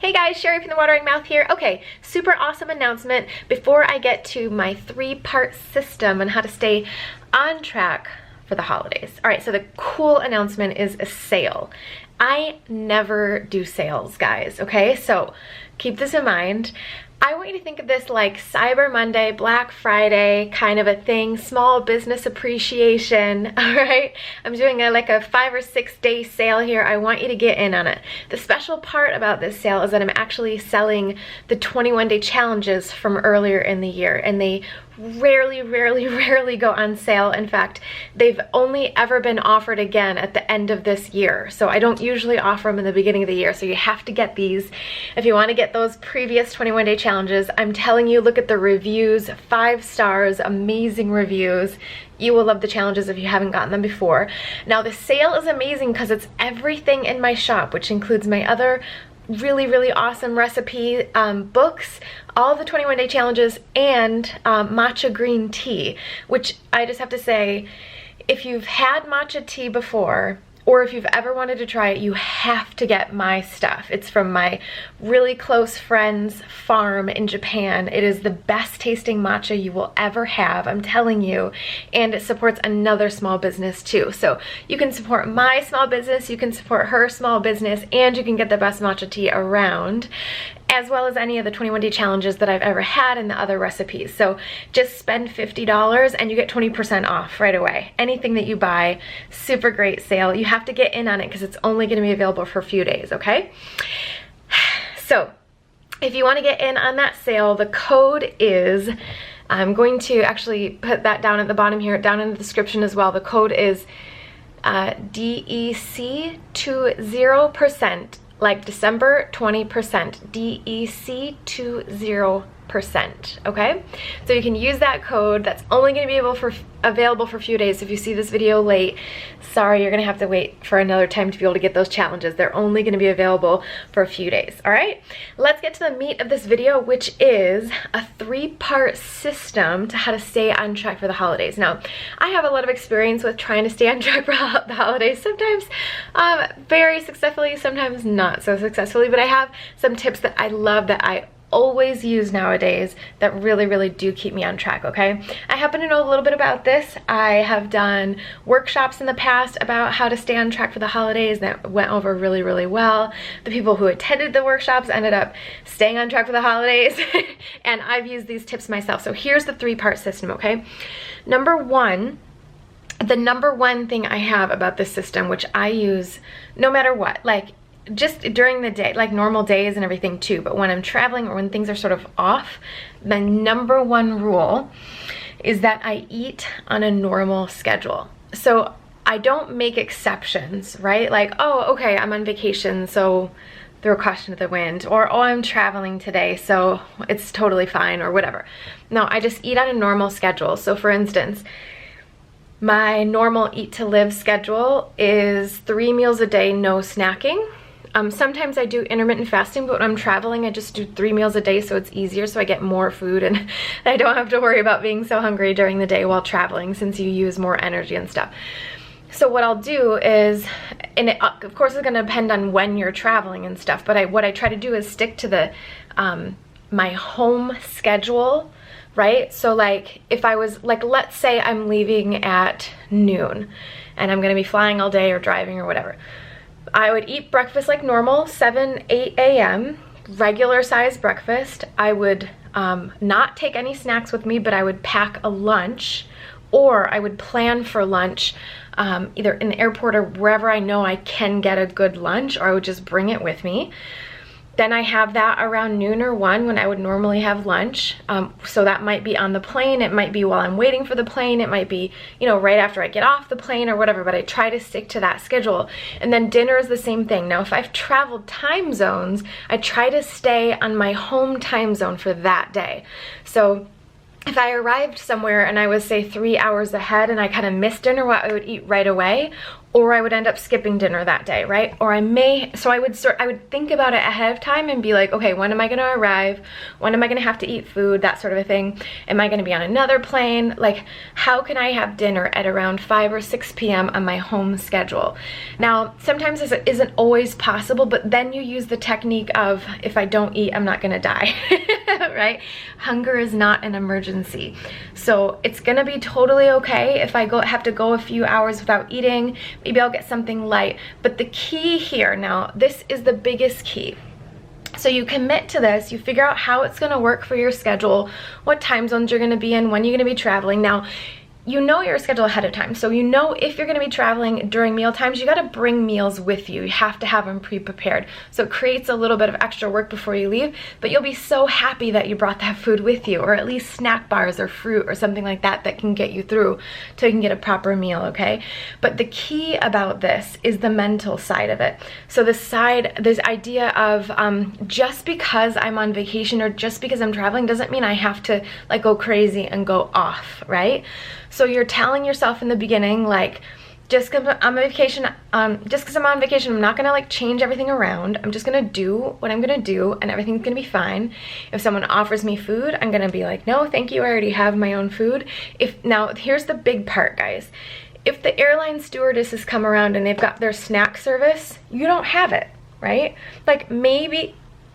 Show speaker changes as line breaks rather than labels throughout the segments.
Hey guys, Cheri from the Watering Mouth here. Okay, super awesome announcement before I get to my 3-part system on how to stay on track for the holidays. All right, so the cool announcement is a sale. I never do sales, guys, okay? So keep this in mind. I want you to think of this like Cyber Monday, Black Friday kind of a thing, small business appreciation, all right? I'm doing like a 5 or 6 day sale here. I want you to get in on it. The special part about this sale is that I'm actually selling the 21 day challenges from earlier in the year, and they rarely go on sale. In fact, they've only ever been offered again at the end of this year. So I don't usually offer them in the beginning of the year. So you have to get these if you want to get those previous 21 day challenges. I'm telling you, look at the reviews, 5 stars, amazing reviews. You will love the challenges if you haven't gotten them before. Now the sale is amazing because it's everything in my shop, which includes my other really awesome recipe books, all the 21 day challenges, and matcha green tea, which I just have to say, if you've had matcha tea before, or if you've ever wanted to try it, you have to get my stuff. It's from my really close friend's farm in Japan. It is the best tasting matcha you will ever have, I'm telling you, and it supports another small business too. So you can support my small business, you can support her small business, and you can get the best matcha tea around, as well as any of the 21 day challenges that I've ever had and the other recipes. So just spend $50 and you get 20% off right away. Anything that you buy, super great sale. You have to get in on it because it's only gonna be available for a few days, okay? So if you wanna get in on that sale, the code is, I'm going to actually put that down at the bottom here, down in the description as well. The code is DEC 20%. Like December 20%, DEC 20%, okay? So you can use that code. That's only gonna be available for a few days. If you see this video late, sorry, you're gonna have to wait for another time to be able to get those challenges. They're only gonna be available for a few days, all right? Let's get to the meat of this video, which is a 3-part system to how to stay on track for the holidays. Now, I have a lot of experience with trying to stay on track for the holidays, sometimes very successfully, sometimes not so successfully, but I have some tips that I love that I always use nowadays that really do keep me on track, okay? I happen to know a little bit about this. I have done workshops in the past about how to stay on track for the holidays that went over really well. The people who attended the workshops ended up staying on track for the holidays and I've used these tips myself. So here's the 3-part system, okay? Number 1, the number 1 thing I have about this system, which I use no matter what, like just during the day, like normal days and everything too, but when I'm traveling or when things are sort of off, the number 1 rule is that I eat on a normal schedule. So I don't make exceptions, right? Like, oh, okay, I'm on vacation, so throw caution to the wind, or oh, I'm traveling today, so it's totally fine, or whatever. No, I just eat on a normal schedule. So for instance, my normal eat to live schedule is 3 meals a day, no snacking. Sometimes I do intermittent fasting, but when I'm traveling, I just do 3 meals a day, so it's easier, so I get more food and I don't have to worry about being so hungry during the day while traveling, since you use more energy and stuff. So what I'll do is, and it, of course it's gonna depend on when you're traveling and stuff, but what I try to do is stick to the my home schedule, right? So like if I was, like let's say I'm leaving at noon and I'm gonna be flying all day or driving or whatever, I would eat breakfast like normal, 7, 8 a.m., regular size breakfast. I would not take any snacks with me, but I would pack a lunch, or I would plan for lunch either in the airport or wherever I know I can get a good lunch, or I would just bring it with me. Then I have that around noon or 1 when I would normally have lunch. So that might be on the plane, it might be while I'm waiting for the plane, it might be, you know, right after I get off the plane or whatever, but I try to stick to that schedule. And then dinner is the same thing. Now, if I've traveled time zones, I try to stay on my home time zone for that day. So if I arrived somewhere and I was, say, 3 hours ahead and I kind of missed dinner, what I would eat right away, or I would end up skipping dinner that day, right? Or I would think about it ahead of time and be like, okay, when am I gonna arrive? When am I gonna have to eat food? That sort of a thing. Am I gonna be on another plane? Like, how can I have dinner at around 5 or 6 p.m. on my home schedule? Now, sometimes this isn't always possible, but then you use the technique of, if I don't eat, I'm not gonna die, right? Hunger is not an emergency. So it's gonna be totally okay if I have to go a few hours without eating. Maybe I'll get something light. But the key here, now, this is the biggest key. So you commit to this, you figure out how it's gonna work for your schedule, what time zones you're gonna be in, when you're gonna be traveling. Now, you know your schedule ahead of time. So you know if you're gonna be traveling during meal times, you gotta bring meals with you. You have to have them pre-prepared. So it creates a little bit of extra work before you leave, but you'll be so happy that you brought that food with you, or at least snack bars or fruit or something like that that can get you through so you can get a proper meal, okay? But the key about this is the mental side of it. So this idea of just because I'm on vacation or just because I'm traveling doesn't mean I have to like go crazy and go off, right? So you're telling yourself in the beginning, like, just because I'm on vacation, I'm not gonna like change everything around. I'm just gonna do what I'm gonna do, and everything's gonna be fine. If someone offers me food, I'm gonna be like, no, thank you, I already have my own food. Now, here's the big part, guys. If the airline stewardesses come around and they've got their snack service, you don't have it, right? Like, maybe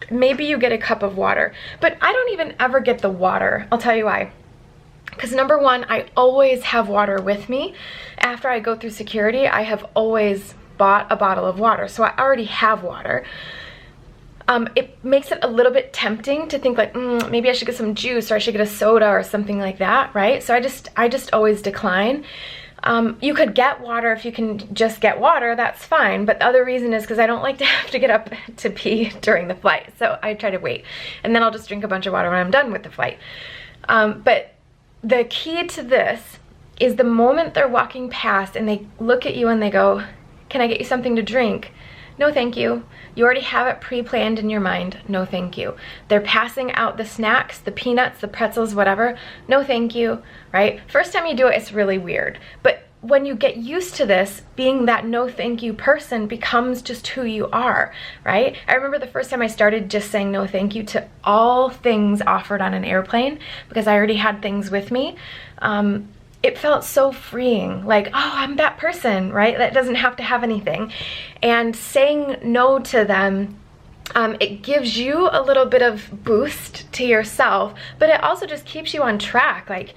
you get a cup of water, but I don't even ever get the water. I'll tell you why. Because number one, I always have water with me. After I go through security, I have always bought a bottle of water, so I already have water. It makes it a little bit tempting to think like, maybe I should get some juice, or I should get a soda or something like that, right? So I just always decline. You could get water if you can just get water, that's fine. But the other reason is because I don't like to have to get up to pee during the flight. So I try to wait. And then I'll just drink a bunch of water when I'm done with the flight. But the key to this is the moment they're walking past and they look at you and they go, can I get you something to drink? No, thank you. You already have it pre-planned in your mind. No, thank you. They're passing out the snacks, the peanuts, the pretzels, whatever. No, thank you, right? First time you do it, it's really weird. But when you get used to this, being that no thank you person becomes just who you are, right? I remember the first time I started just saying no thank you to all things offered on an airplane because I already had things with me. It felt so freeing, like, oh, I'm that person, right? That doesn't have to have anything. And saying no to them, it gives you a little bit of boost to yourself, but it also just keeps you on track. Like,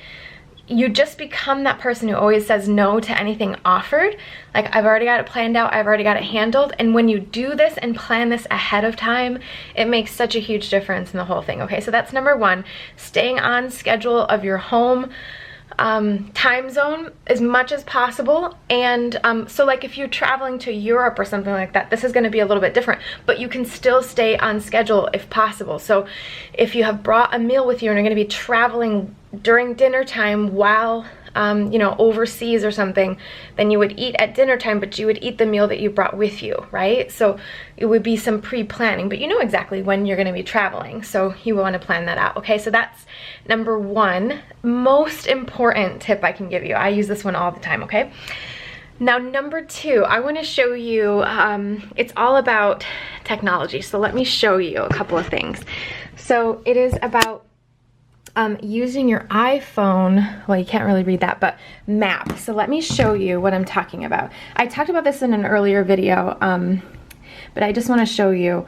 you just become that person who always says no to anything offered. Like, I've already got it planned out, I've already got it handled. And when you do this and plan this ahead of time, it makes such a huge difference in the whole thing, okay? So that's number one, staying on schedule of your home time zone as much as possible. And so like if you're traveling to Europe or something like that, this is going to be a little bit different, but you can still stay on schedule if possible. So if you have brought a meal with you and you're going to be traveling during dinner time while you know, overseas or something, then you would eat at dinner time, but you would eat the meal that you brought with you, right? So it would be some pre-planning, but you know exactly when you're going to be traveling, so you want to plan that out, okay? So that's number one, most important tip I can give you. I use this one all the time, okay? Now, number two, I want to show you, it's all about technology, so let me show you a couple of things. So it is about using your iPhone, well, you can't really read that, but map. So let me show you what I'm talking about. I talked about this in an earlier video, but I just want to show you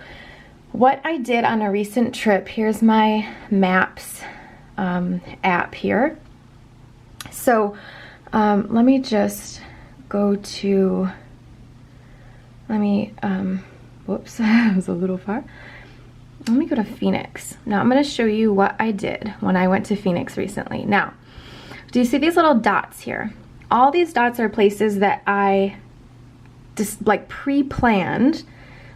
what I did on a recent trip. Here's my Maps app here. So let me just go to, whoops, I was a little far. Let me go to Phoenix. Now I'm going to show you what I did when I went to Phoenix recently. Now, do you see these little dots here? All these dots are places that I just like pre-planned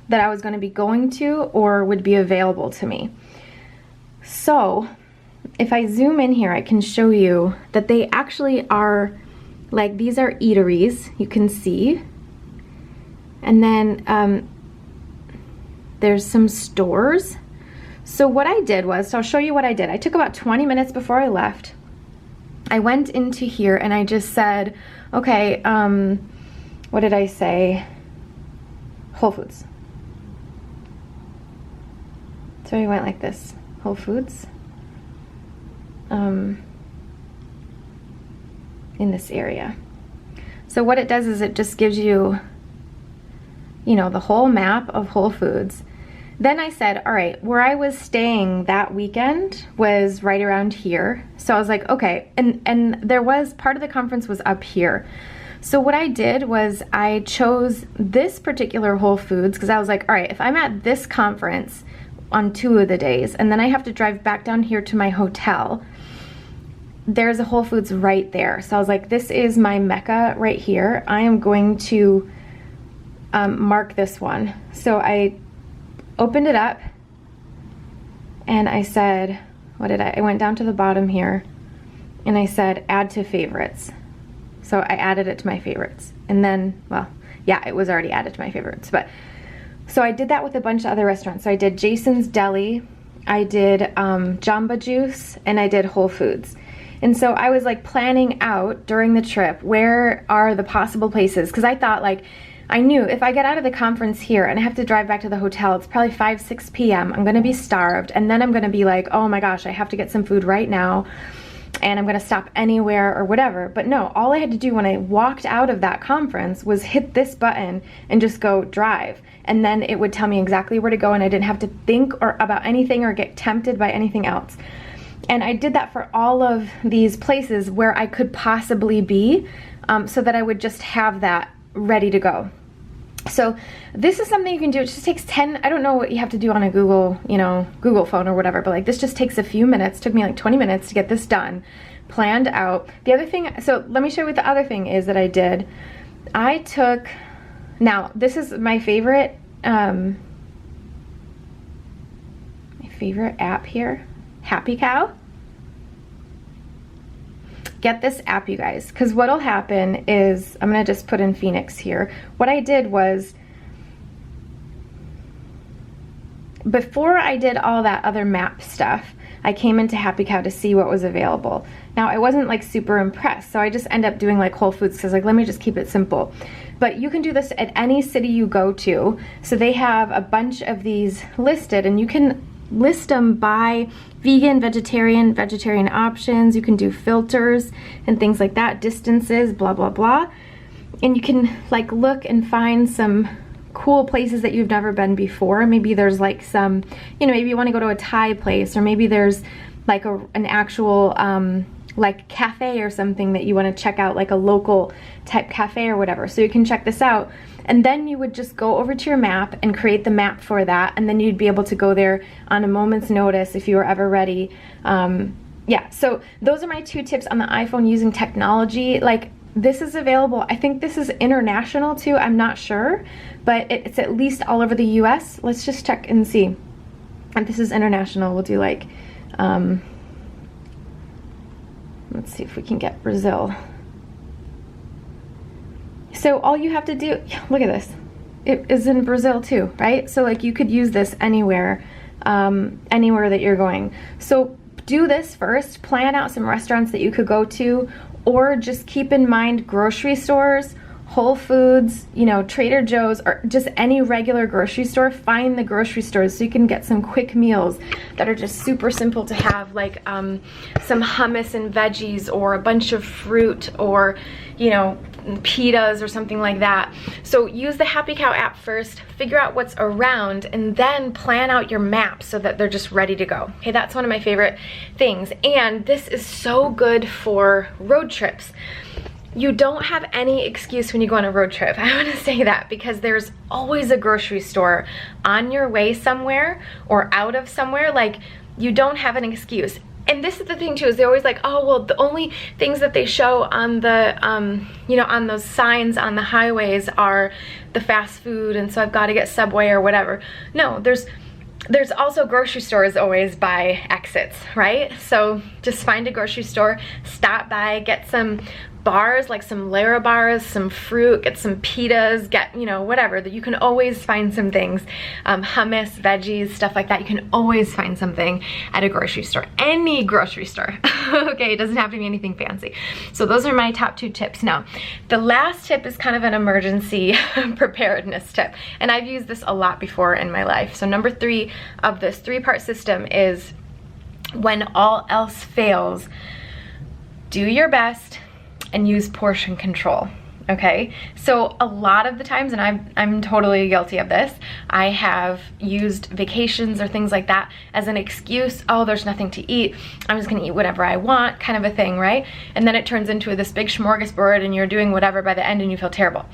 that I was going to be going to or would be available to me. So if I zoom in here, I can show you that they actually are, like, these are eateries, you can see. And then there's some stores. So what I did was, so I'll show you what I did. I took about 20 minutes before I left. I went into here and I just said, okay, what did I say? Whole Foods. So we went like this, Whole Foods, in this area. So what it does is it just gives you, you know, the whole map of Whole Foods. Then I said, all right, where I was staying that weekend was right around here. So I was like, okay, and there was, part of the conference was up here. So what I did was I chose this particular Whole Foods because I was like, all right, if I'm at this conference on 2 of the days and then I have to drive back down here to my hotel, there's a Whole Foods right there. So I was like, this is my Mecca right here. I am going to mark this one. So I opened it up and I said, what did I went down to the bottom here and I said add to favorites. So I added it to my favorites. And then, well, yeah, it was already added to my favorites. But so I did that with a bunch of other restaurants. So I did Jason's Deli, I did Jamba Juice, and I did Whole Foods. And so I was like planning out during the trip, where are the possible places? Because I thought, like, I knew if I get out of the conference here and I have to drive back to the hotel, it's probably 5, 6 p.m. I'm gonna be starved. And then I'm gonna be like, oh my gosh, I have to get some food right now. And I'm gonna stop anywhere or whatever. But no, all I had to do when I walked out of that conference was hit this button and just go drive. And then it would tell me exactly where to go and I didn't have to think about anything or get tempted by anything else. And I did that for all of these places where I could possibly be, so that I would just have that ready to go. So this is something you can do. It just takes 10, I don't know what you have to do on a Google, you know, Google phone or whatever, but like this just takes a few minutes. It took me like 20 minutes to get this done, planned out. The other thing, so let me show you what the other thing is that I did. I took, now this is my favorite app here, Happy Cow. Get this app, you guys, because what'll happen is, I'm gonna just put in Phoenix here. What I did was, before I did all that other map stuff, I came into Happy Cow to see what was available. Now, I wasn't like super impressed, so I just end up doing like Whole Foods because like, let me just keep it simple. But you can do this at any city you go to. So they have a bunch of these listed and you can list them by vegan, vegetarian options. You can do filters and things like that, distances, blah, blah, blah. And you can like look and find some cool places that you've never been before. Maybe there's like some, you know, maybe you want to go to a Thai place, or maybe there's like an actual like cafe or something that you want to check out, like a local type cafe or whatever. So you can check this out. And then you would just go over to your map and create the map for that. And then you'd be able to go there on a moment's notice if you were ever ready. Yeah, so those are my 2 tips on the iPhone using technology. Like, this is available. I think this is international too. I'm not sure, but it's at least all over the US. Let's just check and see. And this is international. We'll do like, let's see if we can get Brazil. So all you have to do, look at this. It is in Brazil too, right? So like you could use this anywhere, anywhere that you're going. So do this first, plan out some restaurants that you could go to, or just keep in mind grocery stores, Whole Foods, you know, Trader Joe's, or just any regular grocery store. Find the grocery stores so you can get some quick meals that are just super simple to have, like some hummus and veggies, or a bunch of fruit, or, you know, pitas or something like that. So use the Happy Cow app first, figure out what's around, and then plan out your map so that they're just ready to go. Okay, that's one of my favorite things. And this is so good for road trips. You don't have any excuse when you go on a road trip. I want to say that, because there's always a grocery store on your way somewhere or out of somewhere. Like, you don't have an excuse. And this is the thing too, is they're always like, oh, well, the only things that they show on the, you know, on those signs on the highways are the fast food, and so I've got to get Subway or whatever. No, there's also grocery stores always by exits, right? So just find a grocery store, stop by, get some bars, like some Lara bars, some fruit, get some pitas, get, you know, whatever, that you can always find some things, hummus, veggies, stuff like that. You can always find something at a grocery store, any grocery store. Okay, it doesn't have to be anything fancy. So those are my top 2 tips. Now, the last tip is kind of an emergency preparedness tip, and I've used this a lot before in my life. So number 3 of this 3-part system is, when all else fails, do your best and use portion control. Okay, so a lot of the times, and I'm totally guilty of this, I have used vacations or things like that as an excuse. Oh, there's nothing to eat, I'm just gonna eat whatever I want, kind of a thing, right? And then it turns into this big smorgasbord and you're doing whatever by the end and you feel terrible.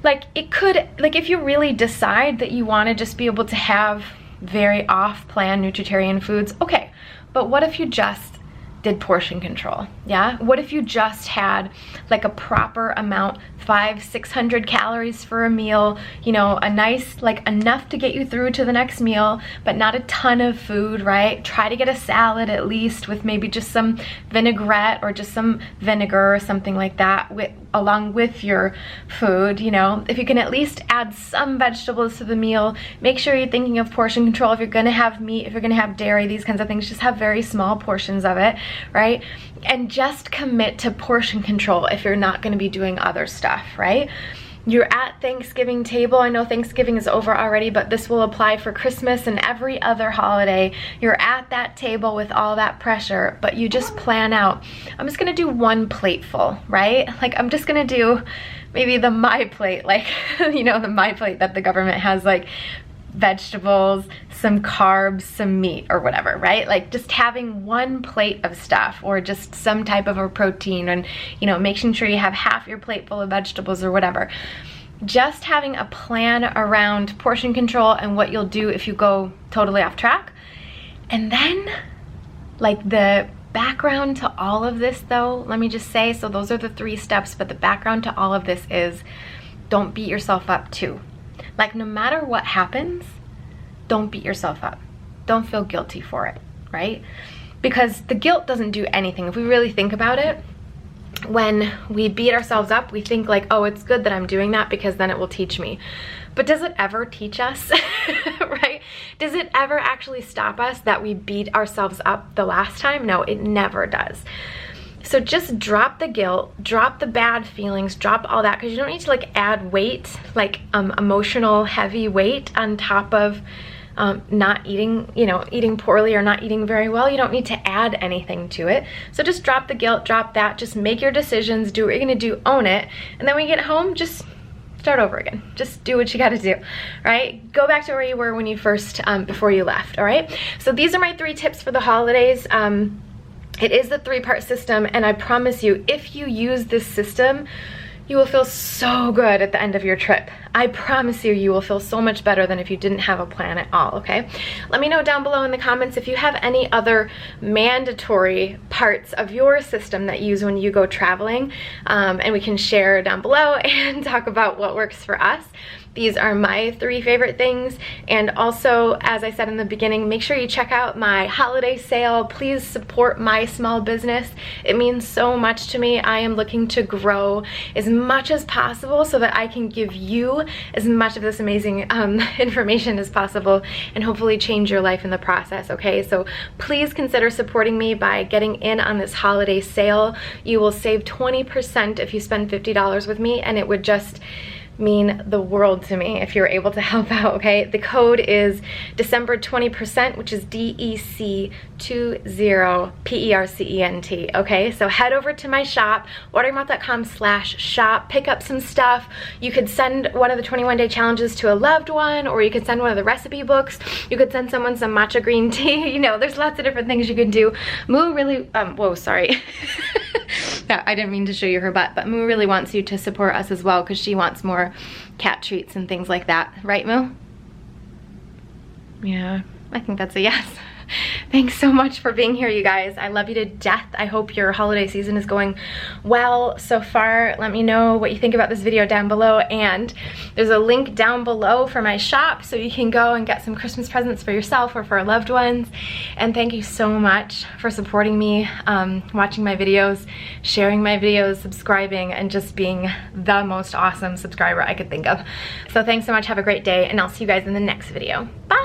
Like, it could, like, if you really decide that you want to just be able to have very off-plan nutritarian foods, okay, but what if you just did portion control? Yeah, what if you just had like a proper amount, 500-600 calories for a meal, you know, a nice, like, enough to get you through to the next meal, but not a ton of food, right? Try to get a salad at least with maybe just some vinaigrette or just some vinegar or something like that along with your food. You know, if you can at least add some vegetables to the meal, make sure you're thinking of portion control. If you're gonna have meat, if you're gonna have dairy, these kinds of things, just have very small portions of it, right? And just commit to portion control if you're not gonna be doing other stuff, right? You're at Thanksgiving table. I know Thanksgiving is over already, but this will apply for Christmas and every other holiday. You're at that table with all that pressure, but you just plan out, I'm just gonna do 1 plateful, right? Like, I'm just gonna do maybe the My Plate, like, you know, the My Plate that the government has, like, vegetables, some carbs, some meat, or whatever, right? Like, just having 1 plate of stuff, or just some type of a protein, and, you know, making sure you have half your plate full of vegetables or whatever. Just having a plan around portion control and what you'll do if you go totally off track. And then, like, the background to all of this, though, let me just say, so those are the 3 steps, but the background to all of this is, don't beat yourself up too. Like, no matter what happens, don't beat yourself up. Don't feel guilty for it, right? Because the guilt doesn't do anything. If we really think about it, when we beat ourselves up, we think like, oh, it's good that I'm doing that because then it will teach me. But does it ever teach us, right? Does it ever actually stop us that we beat ourselves up the last time? No, it never does. So just drop the guilt, drop the bad feelings, drop all that, because you don't need to like add weight, like emotional heavy weight on top of not eating, you know, eating poorly or not eating very well. You don't need to add anything to it. So just drop the guilt, drop that, just make your decisions, do what you're gonna do, own it. And then when you get home, just start over again. Just do what you gotta do, right? Go back to where you were when you first, before you left, all right? So these are my 3 tips for the holidays. It is the 3-part system, and I promise you, if you use this system, you will feel so good at the end of your trip. I promise you, you will feel so much better than if you didn't have a plan at all, okay? Let me know down below in the comments if you have any other mandatory parts of your system that you use when you go traveling, and we can share down below and talk about what works for us. These are my 3 favorite things. And also, as I said in the beginning, make sure you check out my holiday sale. Please support my small business. It means so much to me. I am looking to grow as much as possible so that I can give you as much of this amazing information as possible and hopefully change your life in the process, okay? So please consider supporting me by getting in on this holiday sale. You will save 20% if you spend $50 with me, and it would just mean the world to me if you're able to help out, okay? The code is December 20%, which is DEC20, PERCENT, okay? So head over to my shop, wateringmouth.com/shop, pick up some stuff. You could send one of the 21-day challenges to a loved one, or you could send one of the recipe books. You could send someone some matcha green tea. You know, there's lots of different things you can do. Moo really, whoa, sorry. I didn't mean to show you her butt, but Moo really wants you to support us as well because she wants more cat treats and things like that. Right, Moo? Yeah, I think that's a yes. Thanks so much for being here, you guys. I love you to death. I hope your holiday season is going well so far. Let me know what you think about this video down below, and there's a link down below for my shop so you can go and get some Christmas presents for yourself or for loved ones. And thank you so much for supporting me, watching my videos, sharing my videos, subscribing, and just being the most awesome subscriber I could think of. So thanks so much. Have a great day, and I'll see you guys in the next video. Bye!